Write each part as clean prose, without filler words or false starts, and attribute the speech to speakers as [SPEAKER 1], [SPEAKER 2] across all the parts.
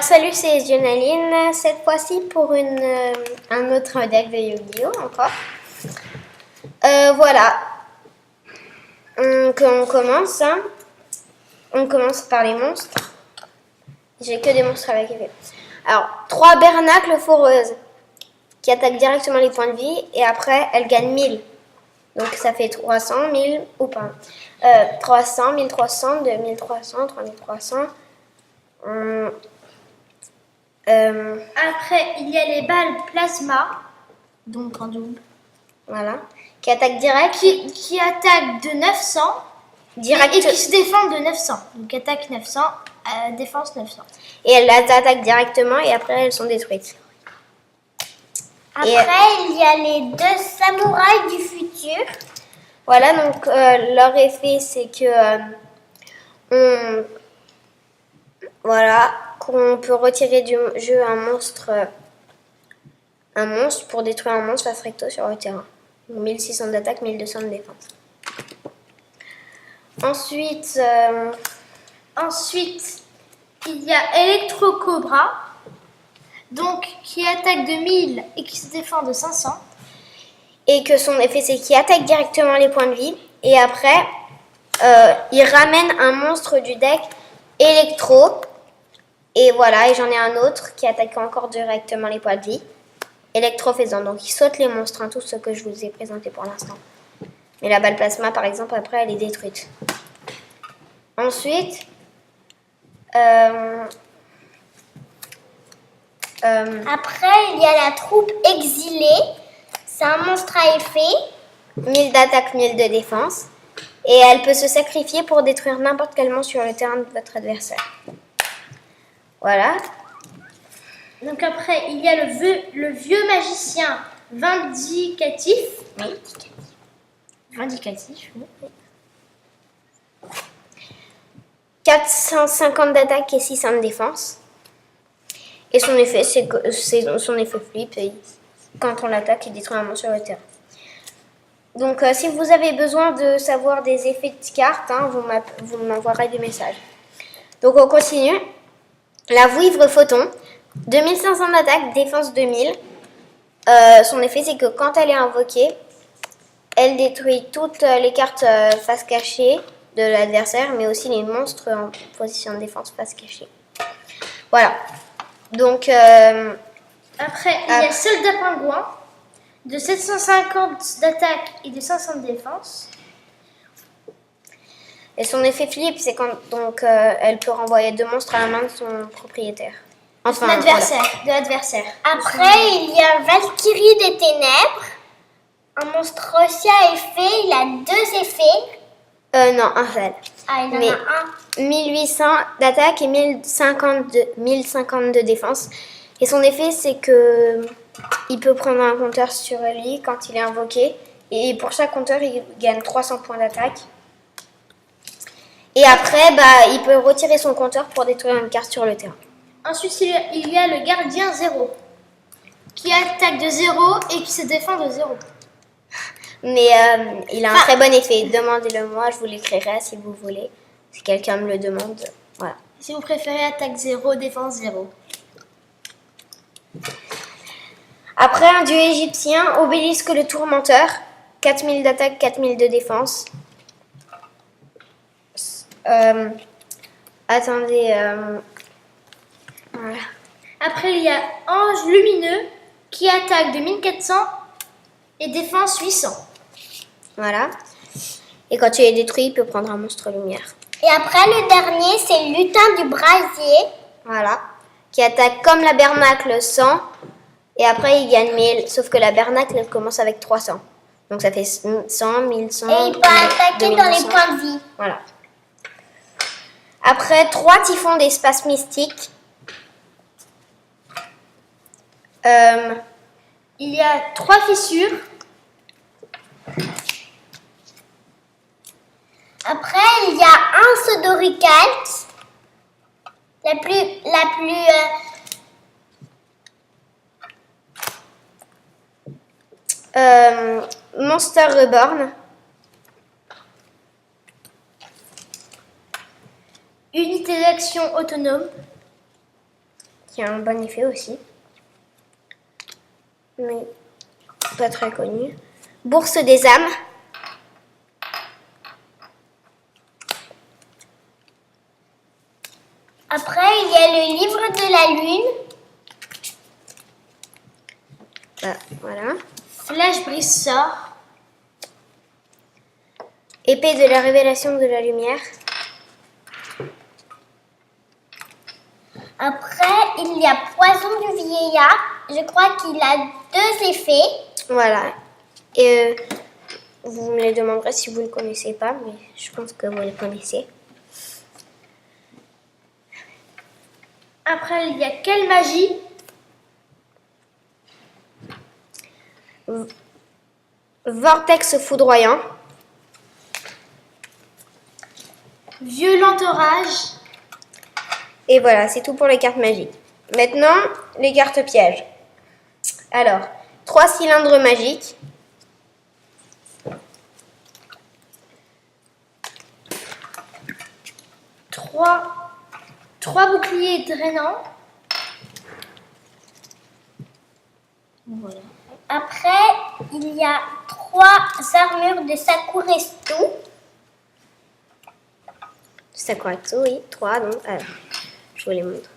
[SPEAKER 1] salut, c'est Gionaline, cette fois-ci pour un autre deck de Yu-Gi-Oh! Encore. Voilà. On commence. Hein. On commence par les monstres. J'ai que des monstres avec effet. Alors, 3 Bernacles Foreuses qui attaquent directement les points de vie et après elles gagnent 1000. Donc ça fait 300, 1000 ou pas. 300, 1300, 2300, 3300.
[SPEAKER 2] Après, il y a les balles plasma, donc en double.
[SPEAKER 1] Voilà. Qui attaquent direct.
[SPEAKER 2] Qui attaquent de 900
[SPEAKER 1] Direct.
[SPEAKER 2] et qui se défendent de 900. Donc attaque 900, défense 900.
[SPEAKER 1] Et elles attaquent directement et après elles sont détruites.
[SPEAKER 2] Après, il y a les 2 samouraïs du futur.
[SPEAKER 1] Voilà, donc leur effet c'est que qu'on peut retirer du jeu un monstre pour détruire un monstre face recto sur le terrain. 1600 d'attaque, 1200 de défense.
[SPEAKER 2] Ensuite, il y a Electro Cobra, donc qui attaque de 1000 et qui se défend de 500.
[SPEAKER 1] Et que son effet c'est qu'il attaque directement les points de vie. Et après, il ramène un monstre du deck électro. Et voilà, et j'en ai un autre qui attaque encore directement les points de vie. Électrofaisant, donc il saute les monstres, hein, tout ce que je vous ai présenté pour l'instant. Mais la balle plasma, par exemple, après, elle est détruite. Ensuite,
[SPEAKER 2] après, il y a la troupe exilée. C'est un monstre à effet.
[SPEAKER 1] 1000 d'attaque, 1000 de défense. Et elle peut se sacrifier pour détruire n'importe quel monstre sur le terrain de votre adversaire. Voilà.
[SPEAKER 2] Donc après, il y a le vieux magicien vindicatif.
[SPEAKER 1] Oui.
[SPEAKER 2] Vindicatif, oui.
[SPEAKER 1] 450 d'attaque et 600 de défense. Et son effet, c'est son effet flip. Et quand on l'attaque, il détruit un monstre sur le terrain. Donc, si vous avez besoin de savoir des effets de cartes, hein, vous m'envoierez des messages. Donc, on continue. La Vouivre Photon, 2500 d'attaque, défense 2000. Son effet, c'est que quand elle est invoquée, elle détruit toutes les cartes face cachée de l'adversaire, mais aussi les monstres en position de défense face cachée. Voilà. Donc,
[SPEAKER 2] après, il y a Soldat Pingouin, de 750 d'attaque et de 500 de défense.
[SPEAKER 1] Et son effet flip, c'est quand donc elle peut renvoyer 2 monstres à la main de son propriétaire.
[SPEAKER 2] Enfin, de l'adversaire. Après, il y a Valkyrie des Ténèbres, un monstre aussi à effet. Il a 2 effets.
[SPEAKER 1] Non, un seul.
[SPEAKER 2] Ah, il en a un.
[SPEAKER 1] 1800 d'attaque et 1050 de défense. Et son effet, c'est que il peut prendre un compteur sur lui quand il est invoqué. Et pour chaque compteur, il gagne 300 points d'attaque. Et après, il peut retirer son compteur pour détruire une carte sur le terrain.
[SPEAKER 2] Ensuite, il y a le gardien 0, qui attaque de 0 et qui se défend de 0.
[SPEAKER 1] Mais il a un très bon effet. Demandez-le moi, je vous l'écrirai si vous voulez. Si quelqu'un me le demande, voilà.
[SPEAKER 2] Si vous préférez, attaque 0, défense 0.
[SPEAKER 1] Après, un dieu égyptien, Obélisque le Tourmenteur, 4000 d'attaque, 4000 de défense. Attendez. Voilà.
[SPEAKER 2] Après, il y a Ange Lumineux, qui attaque de 1400 et défense 800.
[SPEAKER 1] Voilà. Et quand il est détruit, il peut prendre un monstre lumière.
[SPEAKER 2] Et après, le dernier, c'est Lutin du Brasier.
[SPEAKER 1] Voilà. Qui attaque comme la Bernacle 100. Et après, il gagne 1000. Sauf que la Bernacle, elle commence avec 300. Donc ça fait 100, 1100.
[SPEAKER 2] Et il peut attaquer dans les points de vie.
[SPEAKER 1] Voilà. Après, 3 typhons d'espace mystique.
[SPEAKER 2] Il y a 3 fissures. Après, il y a un Sodoricalt.
[SPEAKER 1] Monster Reborn.
[SPEAKER 2] Unité d'action autonome.
[SPEAKER 1] qui a un bon effet aussi, mais pas très connu. Bourse des âmes.
[SPEAKER 2] Après, il y a le livre de la lune.
[SPEAKER 1] Voilà.
[SPEAKER 2] Flash brise sort.
[SPEAKER 1] Épée de la révélation de la lumière.
[SPEAKER 2] Après, il y a poison du vieillard. Je crois qu'il a 2 effets.
[SPEAKER 1] Voilà. Et vous me les demanderez si vous ne le connaissez pas, mais je pense que vous le connaissez.
[SPEAKER 2] Après, il y a quelle magie?
[SPEAKER 1] Vortex foudroyant.
[SPEAKER 2] Violent orage.
[SPEAKER 1] Et voilà, c'est tout pour les cartes magiques. Maintenant, les cartes pièges. Alors, 3 cylindres magiques.
[SPEAKER 2] Trois boucliers drainants. Voilà. Après, il y a 3 armures de Sakuretsu.
[SPEAKER 1] Sakuretsu, oui, 3 donc. Alors, je vous les montre.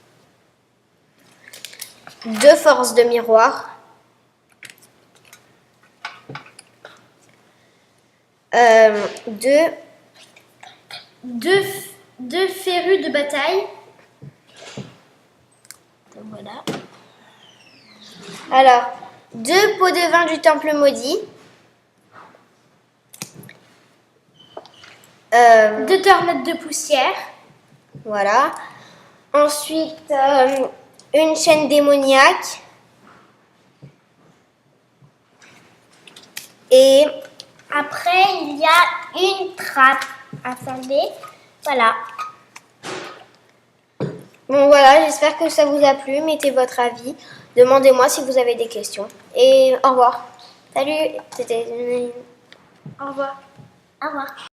[SPEAKER 1] 2 forces de miroir.
[SPEAKER 2] 2 férus de bataille. Voilà.
[SPEAKER 1] Alors, 2 pots de vin du temple maudit.
[SPEAKER 2] 2 tornades de poussière.
[SPEAKER 1] Voilà. Ensuite, une chaîne démoniaque. Et
[SPEAKER 2] Après, il y a une trappe. Attendez. Voilà.
[SPEAKER 1] bon voilà, j'espère que ça vous a plu. Mettez votre avis. Demandez-moi si vous avez des questions. Et au revoir. Salut. C'était...
[SPEAKER 2] Au revoir. Au revoir.